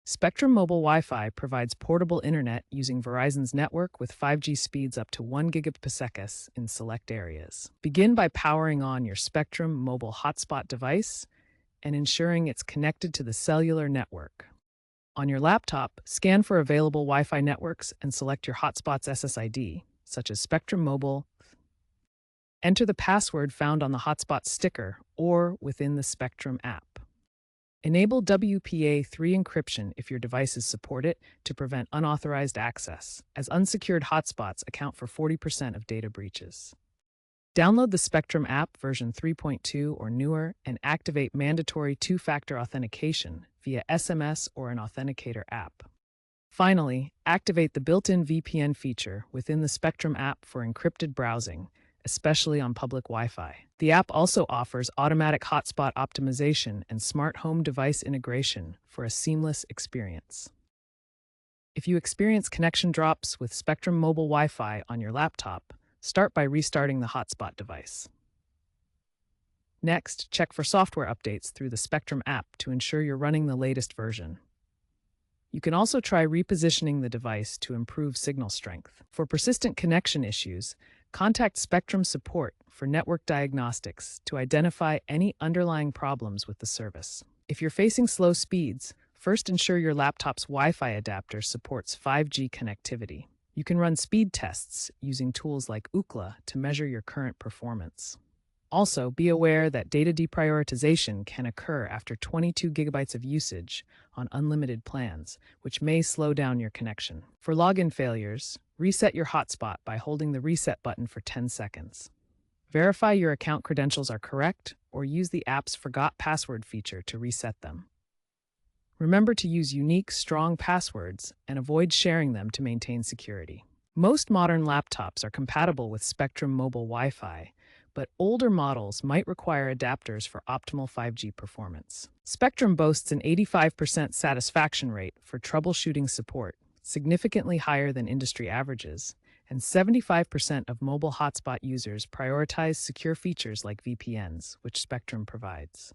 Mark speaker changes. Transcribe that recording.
Speaker 1: Spectrum Mobile Wi-Fi provides portable internet using Verizon's network with 5G speeds up to 1 Gbps in select areas. Begin by powering on your Spectrum Mobile hotspot device and ensuring it's connected to the cellular network. On your laptop, scan for available Wi-Fi networks and select your hotspot's SSID, such as Spectrum Mobile. Enter the password found on the hotspot sticker or within the Spectrum app. Enable WPA3 encryption if your devices support it to prevent unauthorized access, as unsecured hotspots account for 40% of data breaches. Download the Spectrum app version 3.2 or newer and activate mandatory two-factor authentication via SMS or an authenticator app. Finally, activate the built-in VPN feature within the Spectrum app for encrypted browsing, especially on public Wi-Fi. The app also offers automatic hotspot optimization and smart home device integration for a seamless experience. If you experience connection drops with Spectrum Mobile Wi-Fi on your laptop, start by restarting the hotspot device. Next, check for software updates through the Spectrum app to ensure you're running the latest version. You can also try repositioning the device to improve signal strength. For persistent connection issues, contact Spectrum support for network diagnostics to identify any underlying problems with the service. If you're facing slow speeds, first ensure your laptop's Wi-Fi adapter supports 5G connectivity. You can run speed tests using tools like Ookla to measure your current performance. Also, be aware that data deprioritization can occur after 22 gigabytes of usage on unlimited plans, which may slow down your connection. For login failures, reset your hotspot by holding the reset button for 10 seconds. Verify your account credentials are correct or use the app's Forgot Password feature to reset them. Remember to use unique, strong passwords and avoid sharing them to maintain security. Most modern laptops are compatible with Spectrum Mobile Wi-Fi, but older models might require adapters for optimal 5G performance. Spectrum boasts an 85% satisfaction rate for troubleshooting support, significantly higher than industry averages, and 75% of mobile hotspot users prioritize secure features like VPNs, which Spectrum provides.